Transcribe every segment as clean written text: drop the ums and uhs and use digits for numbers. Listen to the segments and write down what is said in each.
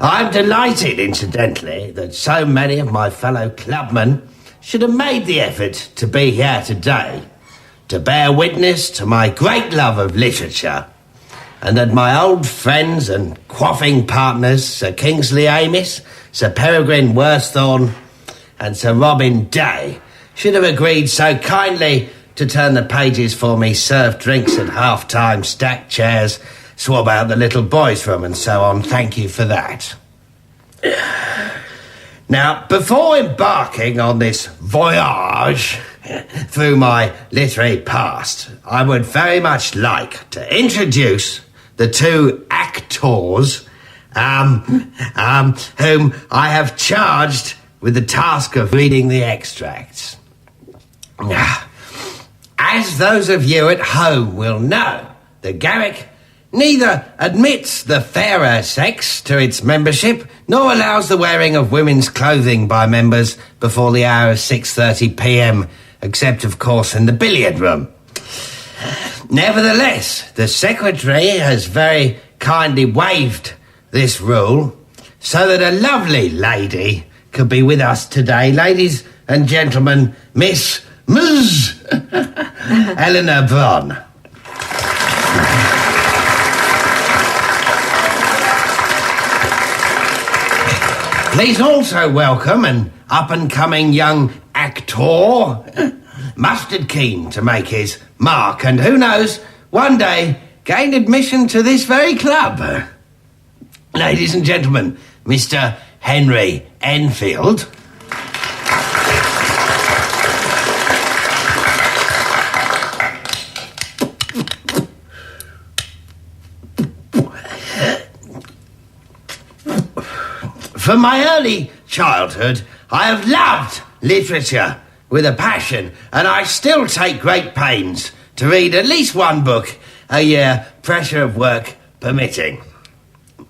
I'm delighted, incidentally, that so many of my fellow clubmen should have made the effort to be here today to bear witness to my great love of literature, and that my old friends and quaffing partners, Sir Kingsley Amis, Sir Peregrine Worsthorne, and Sir Robin Day, should have agreed so kindly to turn the pages for me, serve drinks at half-time, stack chairs, swab out the little boys' room, and so on. Thank you for that. Now, before embarking on this voyage through my literary past, I would very much like to introduce the two actors whom I have charged with the task of reading the extracts. As those of you at home will know, the Garrick neither admits the fairer sex to its membership, nor allows the wearing of women's clothing by members before the hour of 6:30 p.m, except, of course, in the billiard room. Nevertheless, the secretary has very kindly waived this rule so that a lovely lady could be with us today. Ladies and gentlemen, Ms. Eleanor Bron. Please also welcome an up-and-coming young actor, mustard keen to make his mark, and who knows, one day gain admission to this very club. Ladies and gentlemen, Mr. Harry Enfield. From my early childhood, I have loved literature with a passion, and I still take great pains to read at least one book a year, pressure of work permitting.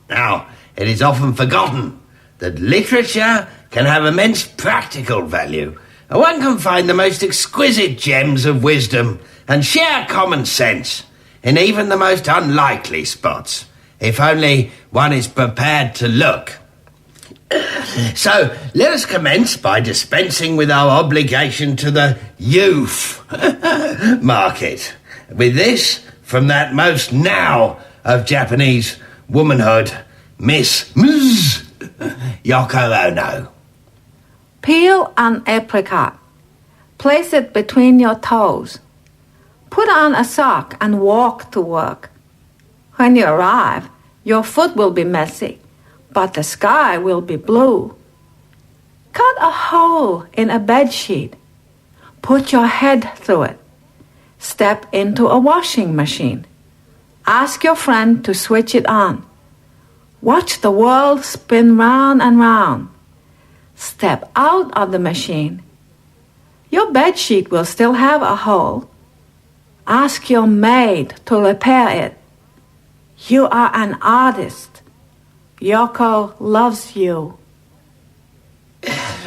Now, it is often forgotten that literature can have immense practical value, and one can find the most exquisite gems of wisdom and sheer common sense in even the most unlikely spots, if only one is prepared to look. So, let us commence by dispensing with our obligation to the youth market. With this, from that most now of Japanese womanhood, Miss Yoko Ono. Peel an apricot. Place it between your toes. Put on a sock and walk to work. When you arrive, your foot will be messy, but the sky will be blue. Cut a hole in a bedsheet. Put your head through it. Step into a washing machine. Ask your friend to switch it on. Watch the world spin round and round. Step out of the machine. Your bedsheet will still have a hole. Ask your maid to repair it. You are an artist. Yoko loves you.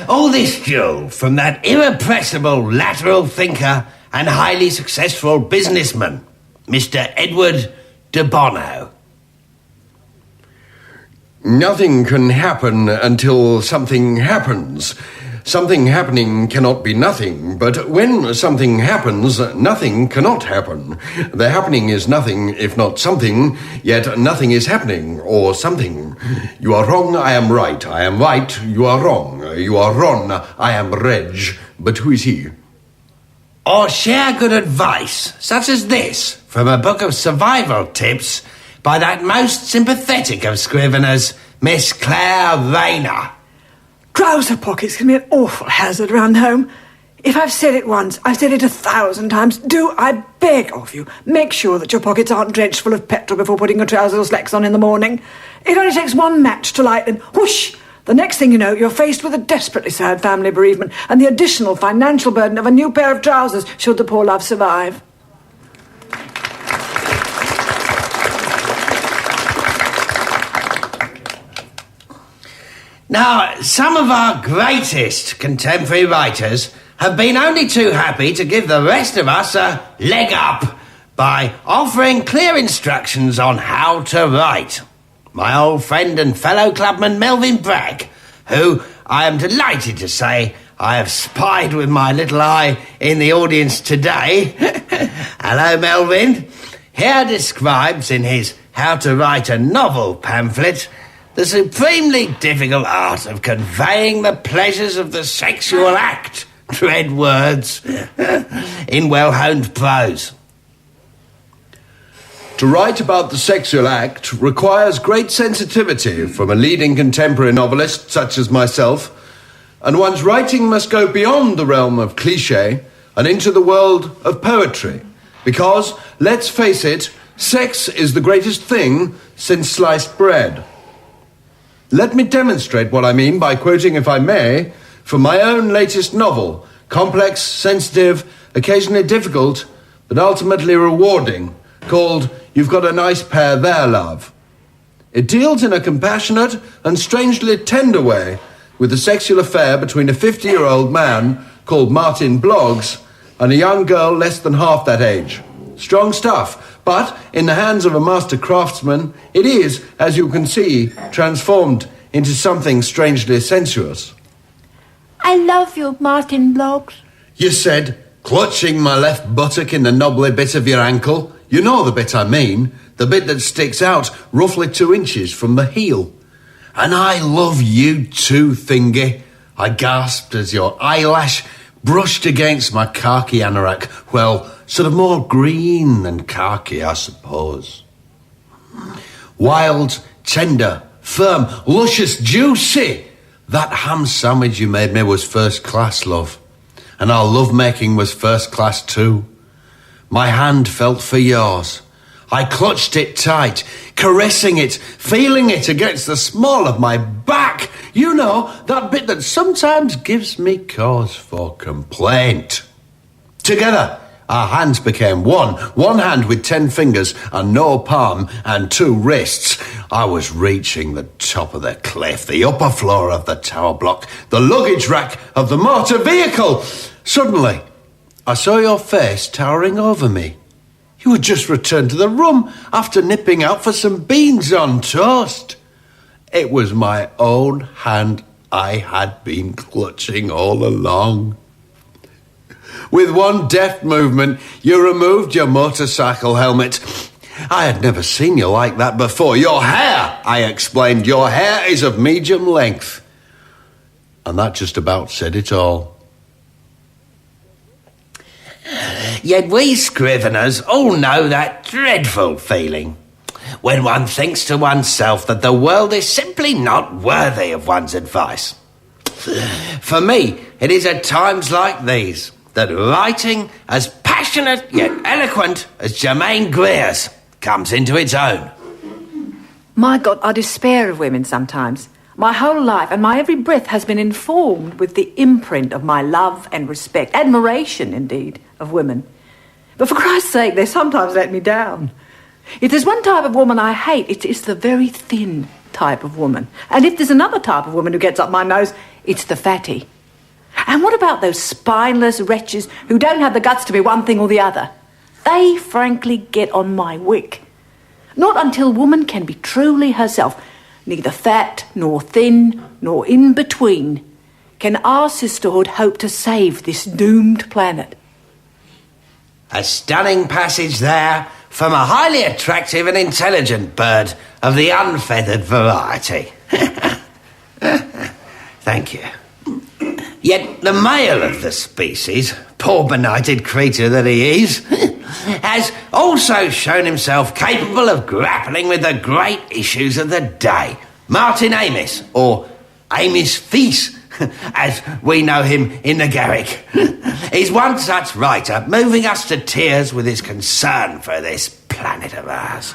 All this, Joe, from that irrepressible lateral thinker and highly successful businessman, Mr. Edward de Bono. Nothing can happen until something happens. Something happening cannot be nothing, but when something happens, nothing cannot happen. The happening is nothing, if not something, yet nothing is happening, or something. You are wrong, I am right. I am right, you are wrong. You are wrong, I am Reg. But who is he? Or share good advice, such as this, from a book of survival tips by that most sympathetic of scriveners, Miss Claire Rayner. Trouser pockets can be an awful hazard round home. If I've said it once, I've said it 1,000 times. Do, I beg of you, make sure that your pockets aren't drenched full of petrol before putting your trousers or slacks on in the morning. It only takes one match to light them. Whoosh! The next thing you know, you're faced with a desperately sad family bereavement and the additional financial burden of a new pair of trousers should the poor love survive. Now, some of our greatest contemporary writers have been only too happy to give the rest of us a leg up by offering clear instructions on how to write. my old friend and fellow clubman Melvin Bragg, who I am delighted to say I have spied with my little eye in the audience today. Hello, Melvin. Here describes in his How to Write a Novel pamphlet the supremely difficult art of conveying the pleasures of the sexual act, dread words, in well-honed prose. To write about the sexual act requires great sensitivity from a leading contemporary novelist such as myself, and one's writing must go beyond the realm of cliché and into the world of poetry, because, let's face it, sex is the greatest thing since sliced bread. Let me demonstrate what I mean by quoting, if I may, from my own latest novel, complex, sensitive, occasionally difficult, but ultimately rewarding, called You've Got a Nice Pair There, Love. It deals in a compassionate and strangely tender way with the sexual affair between a 50-year-old man called Martin Bloggs and a young girl less than half that age. Strong stuff, but in the hands of a master craftsman, it is, as you can see, transformed into something strangely sensuous. I love you, Martin Bloggs. You said, clutching my left buttock in the knobbly bit of your ankle. You know the bit I mean, the bit that sticks out roughly 2 inches from the heel. And I love you too, Thingy, I gasped as your eyelash brushed against my khaki anorak. Well, sort of more green than khaki, I suppose. Wild, tender, firm, luscious, juicy. That ham sandwich you made me was first class, love. And our love-making was first class too. My hand felt for yours. I clutched it tight, caressing it, feeling it against the small of my back. You know, that bit that sometimes gives me cause for complaint. Together, our hands became one hand with 10 fingers and no palm and 2 wrists. I was reaching the top of the cliff, the upper floor of the tower block, the luggage rack of the motor vehicle. Suddenly, I saw your face towering over me. You had just returned to the room after nipping out for some beans on toast. It was my own hand I had been clutching all along. With one deft movement, you removed your motorcycle helmet. I had never seen you like that before. Your hair, I explained, your hair is of medium length. And that just about said it all. Yet we scriveners all know that dreadful feeling when one thinks to oneself that the world is simply not worthy of one's advice. For me, it is at times like these that writing as passionate yet eloquent as Germaine Greer's comes into its own. My God, I despair of women sometimes. My whole life and my every breath has been informed with the imprint of my love and respect, admiration, indeed, of women. But for Christ's sake, they sometimes let me down. If there's one type of woman I hate, it's the very thin type of woman. And if there's another type of woman who gets up my nose, it's the fatty. And what about those spineless wretches who don't have the guts to be one thing or the other? They frankly get on my wick. Not until woman can be truly herself, neither fat, nor thin, nor in between, can our sisterhood hope to save this doomed planet. A stunning passage there from a highly attractive and intelligent bird of the unfeathered variety. Thank you. Yet the male of the species, poor benighted creature that he is, has also shown himself capable of grappling with the great issues of the day. Martin Amis, or Amis Fils, as we know him in the Garrick, is one such writer, moving us to tears with his concern for this planet of ours.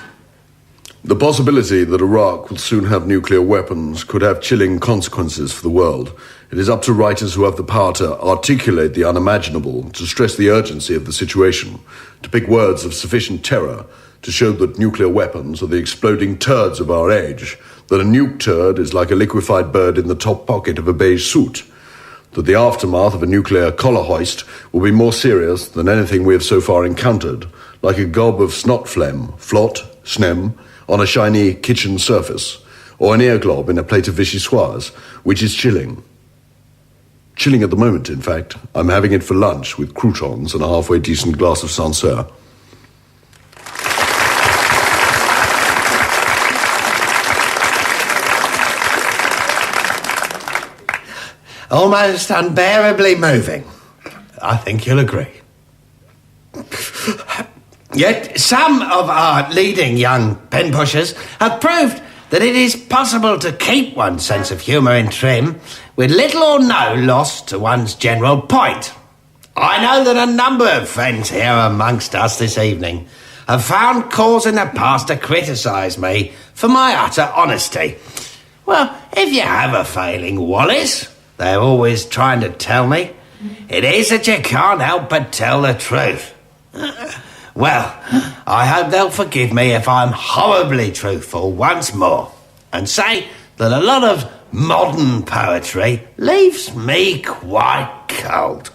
The possibility that Iraq will soon have nuclear weapons could have chilling consequences for the world. It is up to writers who have the power to articulate the unimaginable, to stress the urgency of the situation, to pick words of sufficient terror, to show that nuclear weapons are the exploding turds of our age, that a nuke turd is like a liquefied bird in the top pocket of a beige suit, that the aftermath of a nuclear collar hoist will be more serious than anything we have so far encountered, like a gob of snot phlegm, flot, snem, on a shiny kitchen surface, or an air globe in a plate of vichyssoise, which is chilling. Chilling at the moment, in fact. I'm having it for lunch with croutons and a halfway decent glass of Sancerre. Almost unbearably moving. I think you'll agree. Yet some of our leading young pen pushers have proved that it is possible to keep one's sense of humour in trim with little or no loss to one's general point. I know that a number of friends here amongst us this evening have found cause in the past to criticise me for my utter honesty. Well, if you have a failing, Wallace, they're always trying to tell me, it is that you can't help but tell the truth. Well, I hope they'll forgive me if I'm horribly truthful once more and say that a lot of modern poetry leaves me quite cold.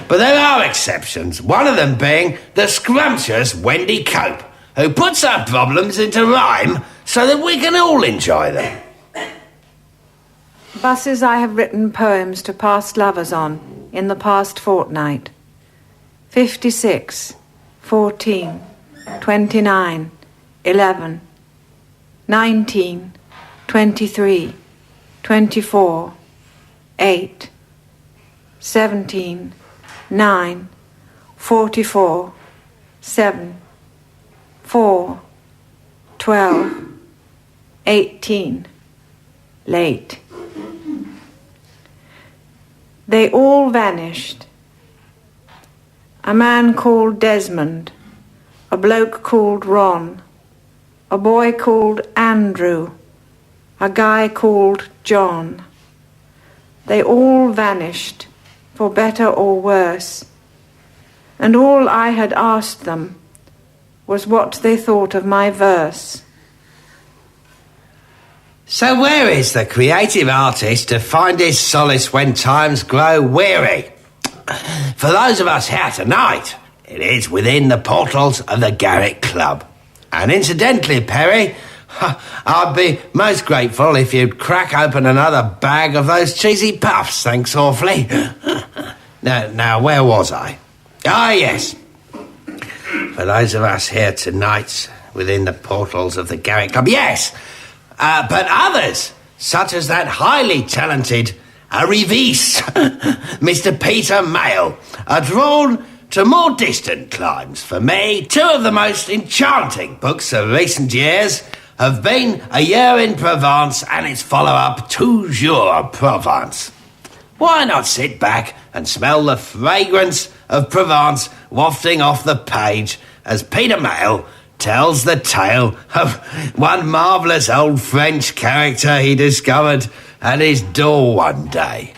But there are exceptions, one of them being the scrumptious Wendy Cope, who puts her problems into rhyme so that we can all enjoy them. Buses I have written poems to past lovers on in the past fortnight. 56, 14, 29, 11, 19, 23, 24, 8, 17, 9, 44, 7, 4, 12, 18, late. They all vanished. A man called Desmond, a bloke called Ron, a boy called Andrew, a guy called John. They all vanished, for better or worse, and all I had asked them was what they thought of my verse. So where is the creative artist to find his solace when times grow weary? For those of us here tonight, it is within the portals of the Garrick Club. And incidentally, Perry, I'd be most grateful if you'd crack open another bag of those cheesy puffs, thanks awfully. Now, where was I? Ah, yes. For those of us here tonight, within the portals of the Garrick Club, yes. But others, such as that highly talented Arrivis, Mr. Peter Mayle, are drawn to more distant climes. For me, two of the most enchanting books of recent years have been A Year in Provence and its follow-up, Toujours Provence. Why not sit back and smell the fragrance of Provence wafting off the page as Peter Mayle tells the tale of one marvellous old French character he discovered at his door one day.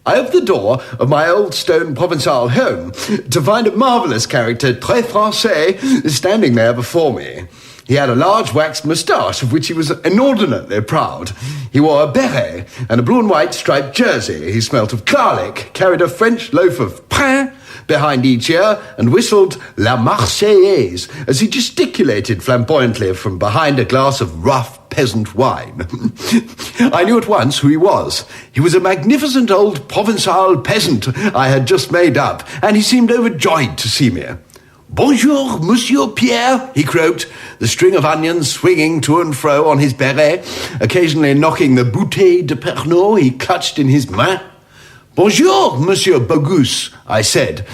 I opened the door of my old stone Provençal home to find a marvellous character, très français, standing there before me. He had a large waxed moustache, of which he was inordinately proud. He wore a beret and a blue and white striped jersey. He smelt of garlic, carried a French loaf of pain behind each ear, and whistled La Marseillaise as he gesticulated flamboyantly from behind a glass of rough peasant wine. I knew at once who he was. He was a magnificent old Provençal peasant I had just made up, and he seemed overjoyed to see me. "Bonjour, Monsieur Pierre," he croaked, the string of onions swinging to and fro on his beret, occasionally knocking the bouteille de Pernod he clutched in his main. "Bonjour, Monsieur Bogus," I said.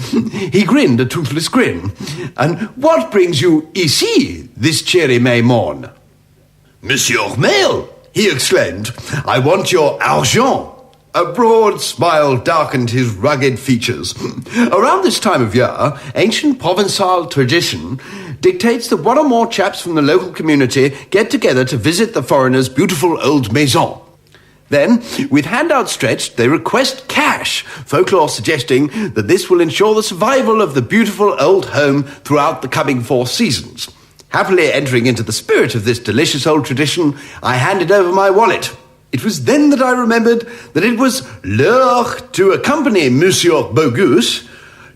He grinned a toothless grin. "And what brings you ici this cheery May morn?" "Monsieur Mayle," he exclaimed, "I want your argent." A broad smile darkened his rugged features. Around this time of year, ancient Provençal tradition dictates that one or more chaps from the local community get together to visit the foreigner's beautiful old maison. Then, with hand outstretched, they request cash, folklore suggesting that this will ensure the survival of the beautiful old home throughout the coming 4 seasons. Happily entering into the spirit of this delicious old tradition, I handed over my wallet. It was then that I remembered that it was l'heure to accompany Monsieur Bogus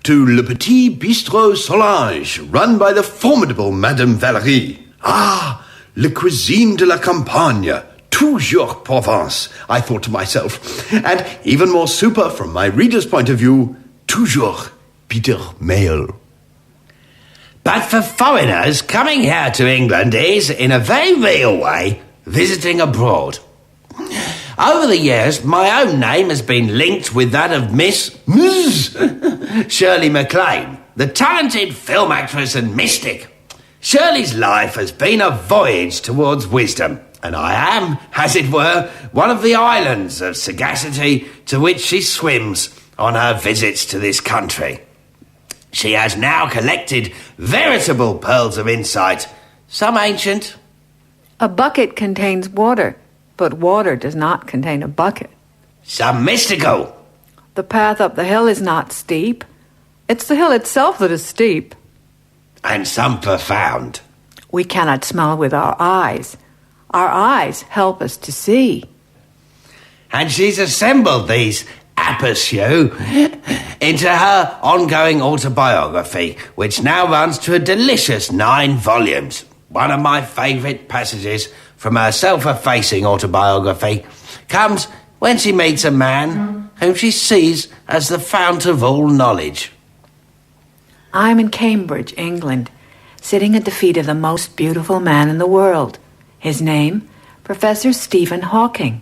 to Le Petit Bistrot Solange, run by the formidable Madame Valérie. Ah, le cuisine de la campagne, toujours Provence, I thought to myself. And even more super from my reader's point of view, toujours Peter Mayle. But for foreigners, coming here to England is, in a very real way, visiting abroad. Over the years, my own name has been linked with that of Miss Shirley MacLaine, the talented film actress and mystic. Shirley's life has been a voyage towards wisdom, and I am, as it were, one of the islands of sagacity to which she swims on her visits to this country. She has now collected veritable pearls of insight, some ancient. A bucket contains water, but water does not contain a bucket. Some mystical. The path up the hill is not steep. It's the hill itself that is steep. And some profound. We cannot smell with our eyes. Our eyes help us to see. And she's assembled these aperçus into her ongoing autobiography, which now runs to a delicious 9 volumes. One of my favourite passages from her self-effacing autobiography comes when she meets a man whom she sees as the fount of all knowledge. I'm in Cambridge, England, sitting at the feet of the most beautiful man in the world. His name, Professor Stephen Hawking.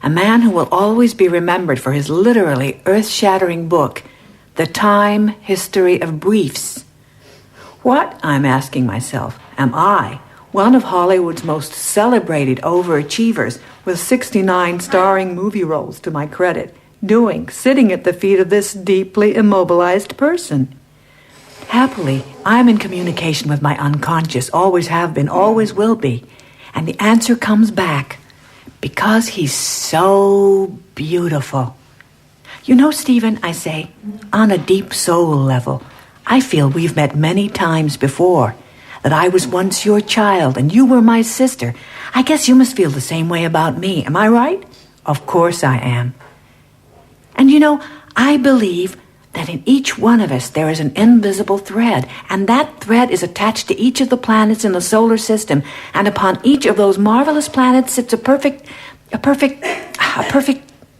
A man who will always be remembered for his literally earth-shattering book, The Time History of Briefs. What, I'm asking myself, am I, one of Hollywood's most celebrated overachievers with 69 starring movie roles to my credit, doing, sitting at the feet of this deeply immobilized person? Happily, I'm in communication with my unconscious, always have been, always will be, and the answer comes back. Because he's so beautiful. You know, Stephen, I say, on a deep soul level, I feel we've met many times before, that I was once your child and you were my sister. I guess you must feel the same way about me. Am I right? Of course I am. And you know, I believe that in each one of us there is an invisible thread, and that thread is attached to each of the planets in the solar system, and upon each of those marvelous planets sits a perfect,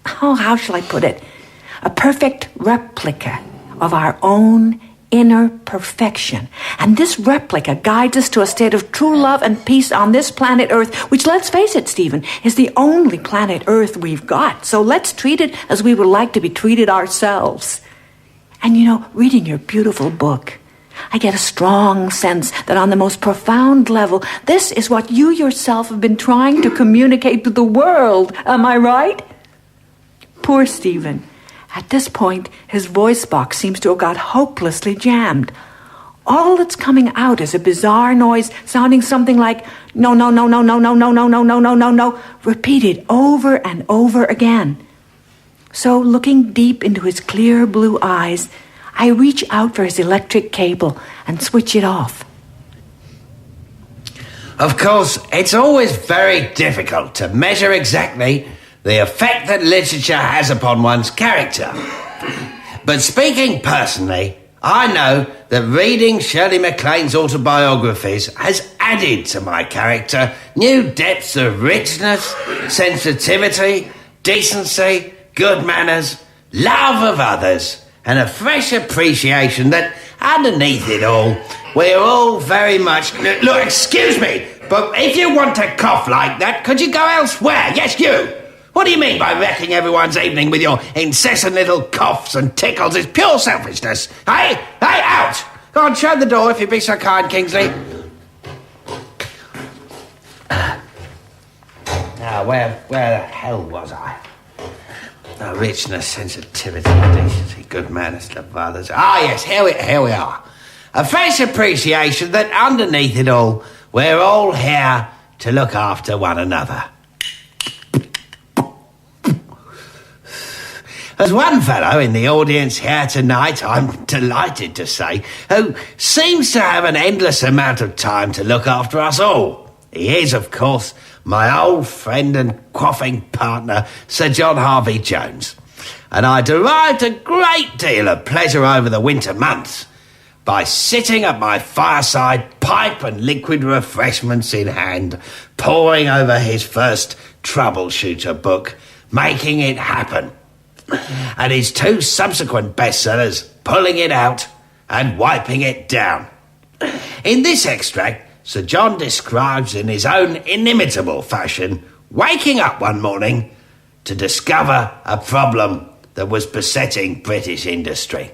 how shall I put it? A perfect replica of our own inner perfection. And this replica guides us to a state of true love and peace on this planet Earth, which, let's face it, Stephen, is the only planet Earth we've got. So let's treat it as we would like to be treated ourselves. And you know, reading your beautiful book, I get a strong sense that on the most profound level, this is what you yourself have been trying to communicate to the world. Am I right? Poor Stephen. At this point, his voice box seems to have got hopelessly jammed. All that's coming out is a bizarre noise sounding something like no, no, no, no, no, no, no, no, no, no, no, no, no, repeated over and over again. So, looking deep into his clear blue eyes, I reach out for his electric cable and switch it off. Of course, it's always very difficult to measure exactly the effect that literature has upon one's character. But speaking personally, I know that reading Shirley MacLaine's autobiographies has added to my character new depths of richness, sensitivity, decency, good manners, love of others, and a fresh appreciation that underneath it all, we're all very much... Look, excuse me, but if you want to cough like that, could you go elsewhere? Yes, you! What do you mean by wrecking everyone's evening with your incessant little coughs and tickles? It's pure selfishness. Hey, out! Go on, shut the door if you'd be so kind, Kingsley. Now, where the hell was I? Richness, sensitivity, decency, good manners, love of others. Yes, here we are. A fresh appreciation that underneath it all, we're all here to look after one another. There's one fellow in the audience here tonight, I'm delighted to say, who seems to have an endless amount of time to look after us all. He is, of course, my old friend and quaffing partner, Sir John Harvey Jones. and I derived a great deal of pleasure over the winter months by sitting at my fireside, pipe and liquid refreshments in hand, poring over his first troubleshooter book, Making It Happen, and his 2 subsequent bestsellers, Pulling It Out and Wiping It Down. In this extract, Sir John describes in his own inimitable fashion waking up one morning to discover a problem that was besetting British industry.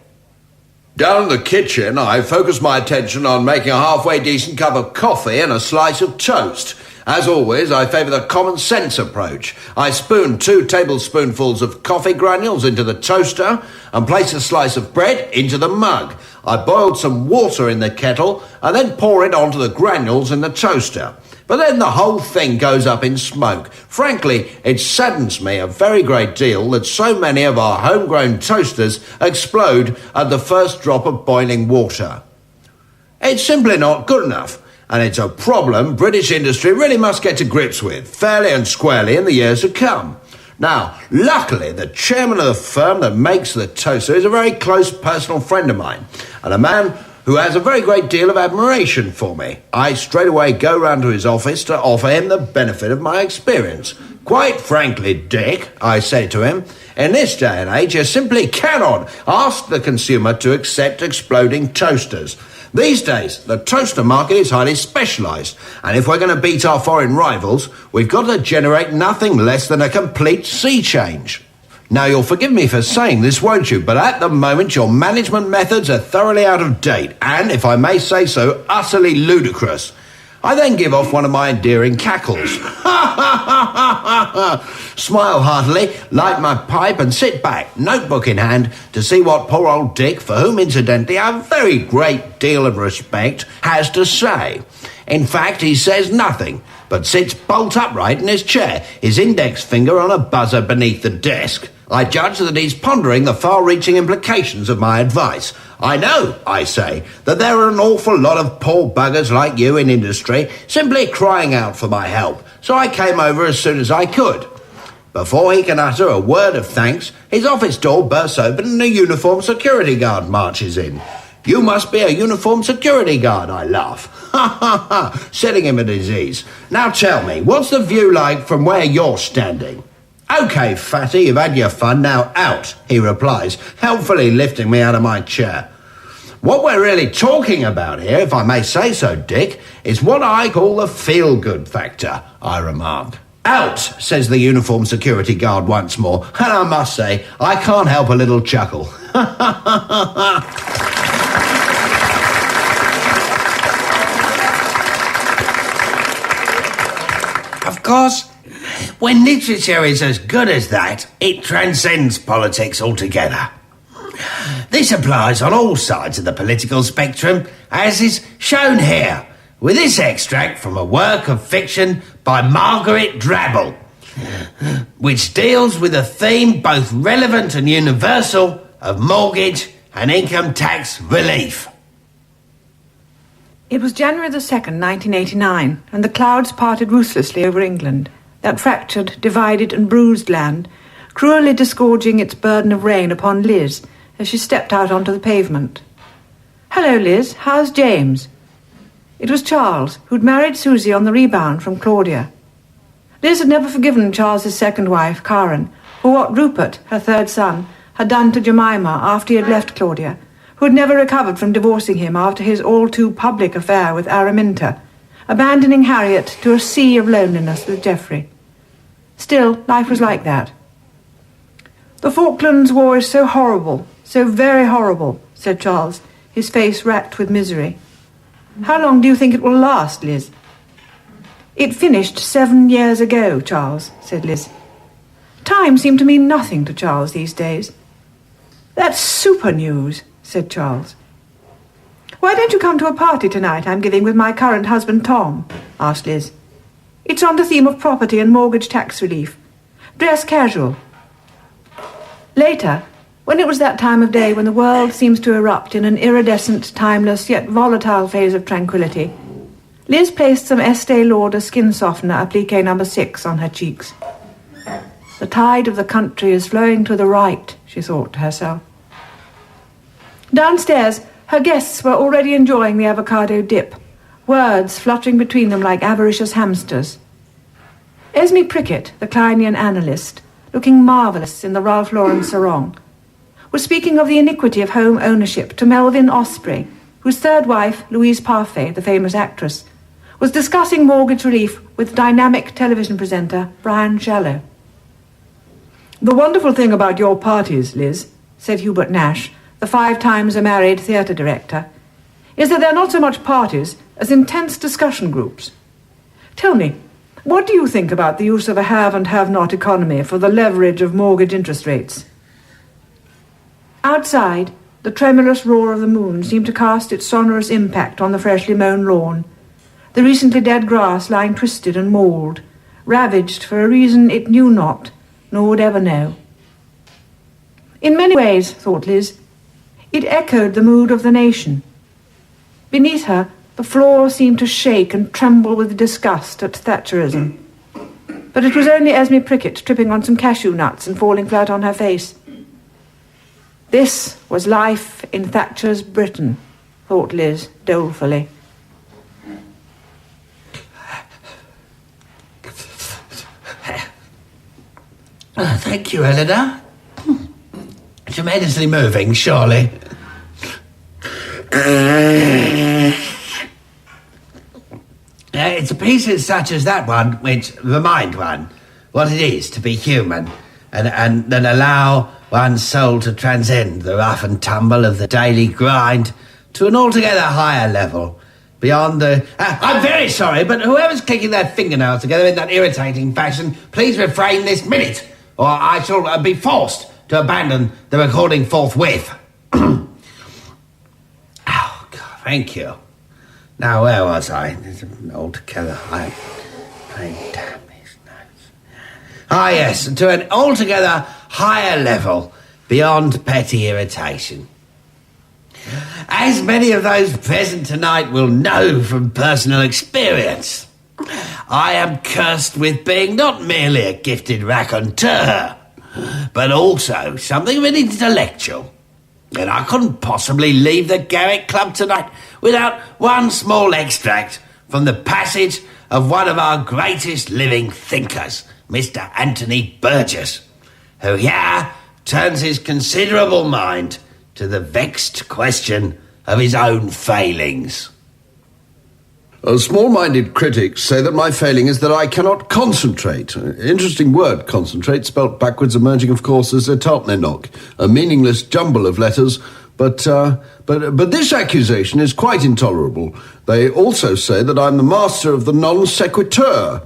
Down in the kitchen, I focused my attention on making a halfway decent cup of coffee and a slice of toast. As always, I favour the common sense approach. I spooned 2 tablespoonfuls of coffee granules into the toaster and placed a slice of bread into the mug. I boiled some water in the kettle and then pour it onto the granules in the toaster. But then the whole thing goes up in smoke. Frankly, it saddens me a very great deal that so many of our homegrown toasters explode at the first drop of boiling water. It's simply not good enough, and it's a problem British industry really must get to grips with, fairly and squarely, in the years to come. Now, luckily, the chairman of the firm that makes the toaster is a very close personal friend of mine, and a man who has a very great deal of admiration for me. I straight away go round to his office to offer him the benefit of my experience. Quite frankly, Dick, I say to him, in this day and age, you simply cannot ask the consumer to accept exploding toasters. These days, the toaster market is highly specialised, and if we're going to beat our foreign rivals, we've got to generate nothing less than a complete sea change. Now, you'll forgive me for saying this, won't you? But at the moment, your management methods are thoroughly out of date and, if I may say so, utterly ludicrous. I then give off one of my endearing cackles. Smile heartily, light my pipe and sit back, notebook in hand, to see what poor old Dick, for whom incidentally I have a very great deal of respect, has to say. In fact, he says nothing, but sits bolt upright in his chair, his index finger on a buzzer beneath the desk. I judge that he's pondering the far-reaching implications of my advice. I know, I say, that there are an awful lot of poor buggers like you in industry simply crying out for my help, so I came over as soon as I could. Before he can utter a word of thanks, his office door bursts open and a uniformed security guard marches in. You must be a uniformed security guard, I laugh. Ha ha ha, setting him at his ease. Now tell me, what's the view like from where you're standing? OK, fatty, you've had your fun, now out, he replies, helpfully lifting me out of my chair. What we're really talking about here, if I may say so, Dick, is what I call the feel-good factor, I remark. Out, says the uniformed security guard once more, and I must say, I can't help a little chuckle. Of course, when literature is as good as that, it transcends politics altogether. This applies on all sides of the political spectrum, as is shown here, with this extract from a work of fiction by Margaret Drabble, which deals with a theme both relevant and universal of mortgage and income tax relief. It was January the 2nd, 1989, and the clouds parted ruthlessly over England, that fractured, divided and bruised land, cruelly disgorging its burden of rain upon Liz as she stepped out onto the pavement. "Hello, Liz. How's James?" It was Charles, who'd married Susie on the rebound from Claudia. Liz had never forgiven Charles's second wife, Karen, for what Rupert, her third son, had done to Jemima after he had left Claudia, who had never recovered from divorcing him after his all-too-public affair with Araminta, abandoning Harriet to a sea of loneliness with Geoffrey. Still, life was like that. "The Falklands War is so horrible, so very horrible," said Charles, his face racked with misery. "How long do you think it will last, Liz?" "It finished 7 years ago, Charles," said Liz. Time seemed to mean nothing to Charles these days. "That's super news," said Charles. "Why don't you come to a party tonight I'm giving with my current husband, Tom?" asked Liz. "It's on the theme of property and mortgage tax relief. Dress casual." Later, when it was that time of day when the world seems to erupt in an iridescent, timeless, yet volatile phase of tranquility, Liz placed some Estee Lauder skin softener applique number 6 on her cheeks. The tide of the country is flowing to the right, she thought to herself. Downstairs, her guests were already enjoying the avocado dip, words fluttering between them like avaricious hamsters. Esme Prickett, the Kleinian analyst, looking marvellous in the Ralph Lauren sarong, was speaking of the iniquity of home ownership to Melvin Osprey, whose third wife, Louise Parfait, the famous actress, was discussing mortgage relief with dynamic television presenter Brian Shallow. The wonderful thing about your parties, Liz, said Hubert Nash, the 5 times a married theatre director, is that they're not so much parties as intense discussion groups. Tell me, what do you think about the use of a have and have-not economy for the leverage of mortgage interest rates? Outside, the tremulous roar of the moon seemed to cast its sonorous impact on the freshly mown lawn, the recently dead grass lying twisted and mauled, ravaged for a reason it knew not, nor would ever know. In many ways, thought Liz, it echoed the mood of the nation. Beneath her, the floor seemed to shake and tremble with disgust at Thatcherism. But it was only Esme Prickett tripping on some cashew nuts and falling flat on her face. This was life in Thatcher's Britain, thought Liz dolefully. Thank you, Eleanor. Tremendously moving, surely. It's a piece such as that one which remind one what it is to be human and then allow one's soul to transcend the rough and tumble of the daily grind to an altogether higher level beyond the... I'm very sorry, but whoever's clicking their fingernails together in that irritating fashion, please refrain this minute, or I shall be forced to abandon the recording forthwith. Oh, God, thank you. Now, where was I? Altogether higher... Damn these notes. Ah, yes, to an altogether higher level beyond petty irritation. As many of those present tonight will know from personal experience, I am cursed with being not merely a gifted raconteur, but also something of an intellectual. And I couldn't possibly leave the Garrick Club tonight without one small extract from the passage of one of our greatest living thinkers, Mr. Anthony Burgess, who here turns his considerable mind to the vexed question of his own failings. Small-minded critics say that my failing is that I cannot concentrate. Interesting word, concentrate, spelt backwards, emerging, of course, as a Tartnenok, a meaningless jumble of letters. But this accusation is quite intolerable. They also say that I'm the master of the non sequitur,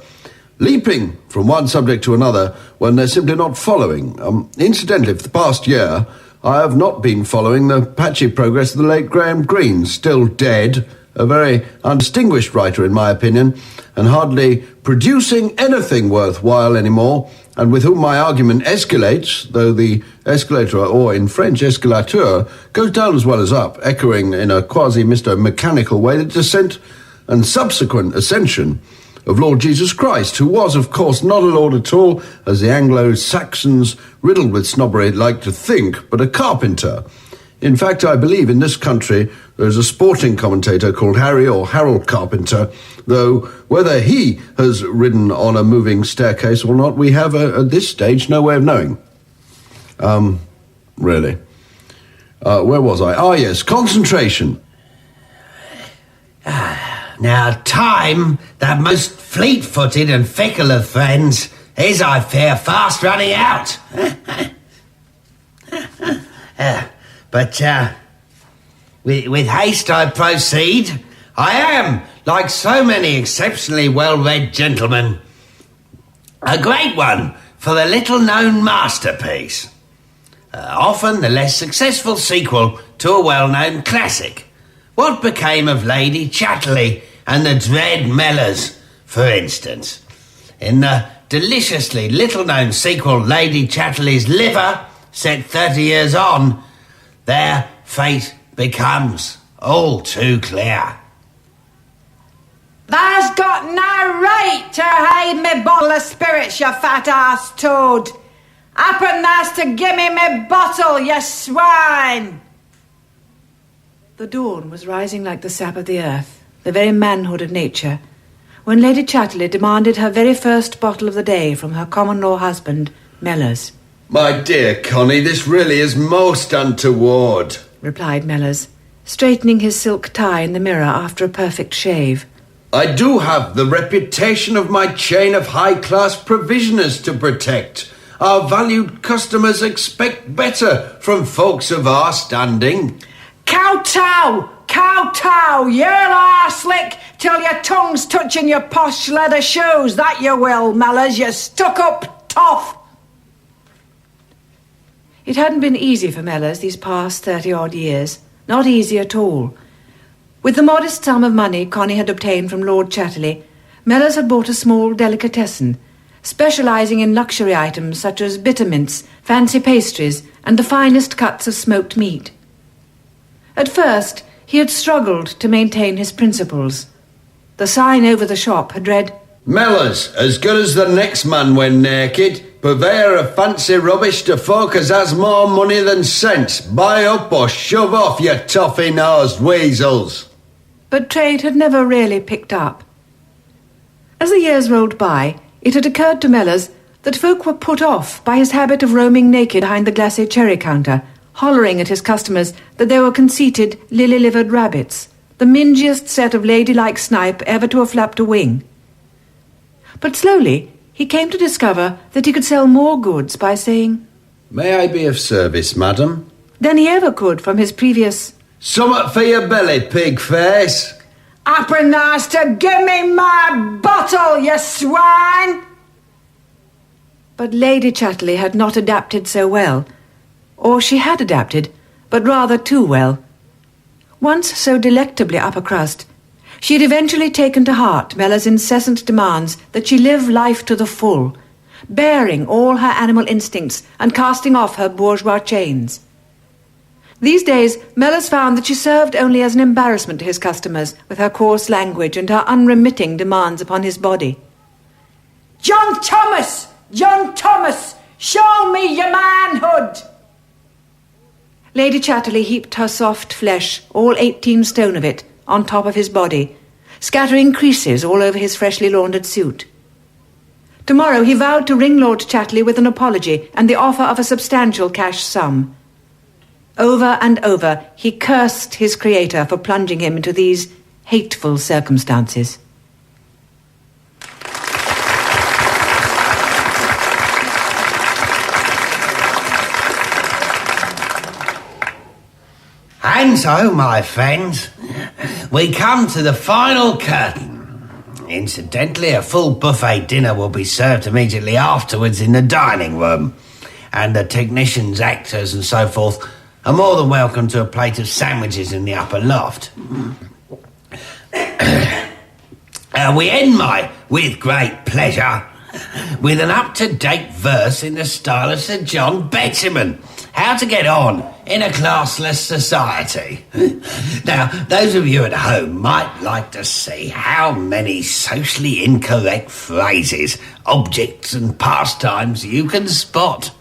leaping from one subject to another when they're simply not following. Incidentally, for the past year, I have not been following the patchy progress of the late Graham Greene, still dead, a very undistinguished writer in my opinion, and hardly producing anything worthwhile anymore, and with whom my argument escalates, though the escalator, or in French escalateur, goes down as well as up, echoing in a quasi-Mr. Mechanical way the descent and subsequent ascension of Lord Jesus Christ, who was, of course, not a lord at all, as the Anglo-Saxons, riddled with snobbery, like to think, but a carpenter. In fact, I believe in this country there is a sporting commentator called Harry or Harold Carpenter, though whether he has ridden on a moving staircase or not, we have, at this stage, no way of knowing. Really. Where was I? Ah, yes, concentration. Now, time, that most fleet-footed and fickle of friends, is, I fear, fast running out. But with haste I proceed. I am, like so many exceptionally well-read gentlemen, a great one for the little-known masterpiece. Often the less successful sequel to a well-known classic. What became of Lady Chatterley and the Dread Mellors, for instance? In the deliciously little-known sequel, Lady Chatterley's Liver, set 30 years on, their fate becomes all too clear. Tha's got no right to hide me bottle of spirits, you fat-ass toad. Happen nice to give me my bottle, you swine! The dawn was rising like the sap of the earth, the very manhood of nature, when Lady Chatterley demanded her very first bottle of the day from her common-law husband, Mellors. My dear Connie, this really is most untoward, replied Mellors, straightening his silk tie in the mirror after a perfect shave. I do have the reputation of my chain of high-class provisioners to protect. Our valued customers expect better from folks of our standing. Kowtow! Kowtow! You'll arse-lick till your tongue's touching your posh leather shoes, that you will, Mellors, you stuck-up toff! It hadn't been easy for Mellors these past 30-odd years. Not easy at all. With the modest sum of money Connie had obtained from Lord Chatterley, Mellors had bought a small delicatessen, specialising in luxury items such as bitter mints, fancy pastries, and the finest cuts of smoked meat. At first, he had struggled to maintain his principles. The sign over the shop had read, Mellors, as good as the next man when naked, purveyor of fancy rubbish to folk as has more money than sense. Buy up or shove off, you toffee-nosed weasels. But trade had never really picked up. As the years rolled by, it had occurred to Mellors that folk were put off by his habit of roaming naked behind the glacé cherry counter, hollering at his customers that they were conceited, lily-livered rabbits, the mingiest set of ladylike snipe ever to have flapped a wing. But slowly he came to discover that he could sell more goods by saying, May I be of service, madam? than he ever could from his previous, Summat for your belly, pig face. Happen nice to give me my bottle, you swine! But Lady Chatterley had not adapted so well. Or she had adapted, but rather too well. Once so delectably upper crust, she had eventually taken to heart Mellors' incessant demands that she live life to the full, bearing all her animal instincts and casting off her bourgeois chains. These days, Mellors found that she served only as an embarrassment to his customers with her coarse language and her unremitting demands upon his body. John Thomas! John Thomas! Show me your manhood! Lady Chatterley heaped her soft flesh, all 18 stone of it, on top of his body, scattering creases all over his freshly laundered suit. Tomorrow he vowed to ring Lord Chatterley with an apology and the offer of a substantial cash sum. Over and over he cursed his creator for plunging him into these hateful circumstances. And so, my friends, we come to the final curtain. Incidentally, a full buffet dinner will be served immediately afterwards in the dining room, and the technicians, actors and so forth are more than welcome to a plate of sandwiches in the upper loft. We end with great pleasure, with an up-to-date verse in the style of Sir John Betjeman, How to Get On in a Classless Society. Now, those of you at home might like to see how many socially incorrect phrases, objects and pastimes you can spot.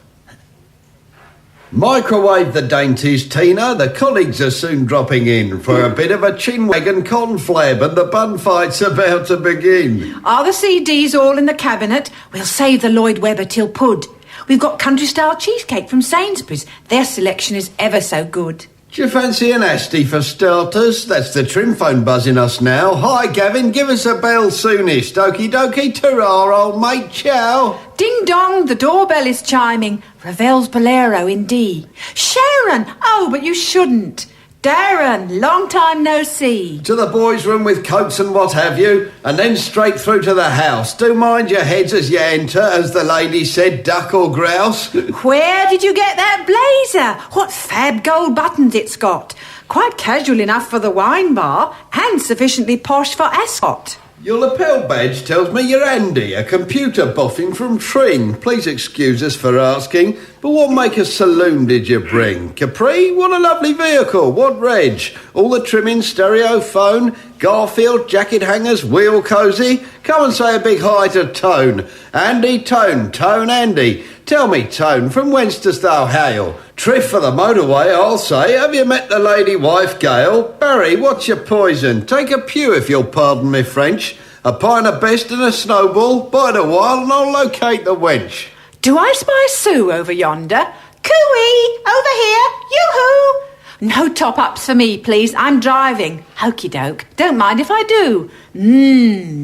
Microwave the dainties, Tina. The colleagues are soon dropping in for a bit of a chinwag and conflab, and the bun fight's about to begin. Are the CDs all in the cabinet? We'll save the Lloyd Webber till pud. We've got country-style cheesecake from Sainsbury's. Their selection is ever so good. Do you fancy an Asti for starters? That's the trim phone buzzing us now. Hi, Gavin, give us a bell soonest. Okie dokie, ta-ra, old mate, ciao. Ding-dong, the doorbell is chiming. Ravel's Bolero in D. Sharon! Oh, but you shouldn't. Darren, long time no see. To the boys' room with coats and what have you, and then straight through to the house. Do mind your heads as you enter, as the lady said, duck or grouse. Where did you get that blazer? What fab gold buttons it's got. Quite casual enough for the wine bar, and sufficiently posh for Ascot. Your lapel badge tells me you're Andy, a computer boffin from Tring. Please excuse us for asking, but what make of saloon did you bring? Capri? What a lovely vehicle. What reg? All the trimming, stereo, phone, Garfield, jacket hangers, wheel cosy. Come and say a big hi to Tone. Andy, Tone, Tone, Andy. Tell me, Tone, from whence dost thou hail? Triff for the motorway, I'll say. Have you met the lady wife, Gail? Barry, what's your poison? Take a pew if you'll pardon me French. A pint of best and a snowball. Bide a while and I'll locate the wench. Do I spy Sue over yonder? Cooey! Over here! Yoo-hoo! No top-ups for me, please. I'm driving. Hokey doke. Don't mind if I do.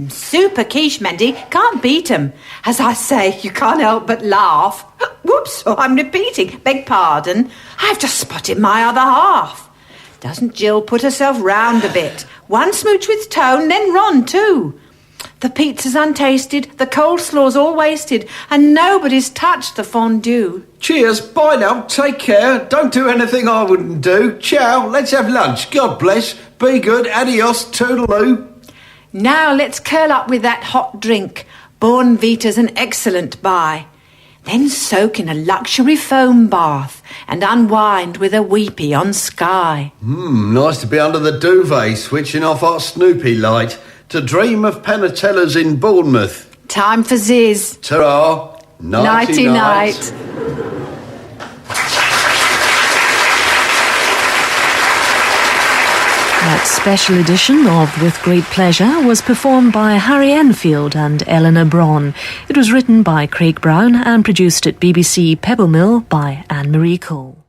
Super quiche, Mendy. Can't beat 'em. As I say, you can't help but laugh. Whoops, I'm repeating. Beg pardon. I've just spotted my other half. Doesn't Jill put herself round a bit? One smooch with Tone, then Ron too. The pizza's untasted, the coleslaw's all wasted, and nobody's touched the fondue. Cheers, bye now, take care. Don't do anything I wouldn't do. Ciao, let's have lunch. God bless. Be good, adios, toodaloo. Now let's curl up with that hot drink. Born Vita's an excellent buy. Then soak in a luxury foam bath and unwind with a weepy on Sky. Nice to be under the duvet, switching off our Snoopy light. To dream of Panatellas in Bournemouth. Time for Ziz. Ta-ra. Nighty-night. That special edition of With Great Pleasure was performed by Harry Enfield and Eleanor Bron. It was written by Craig Brown and produced at BBC Pebble Mill by Anne-Marie Cole.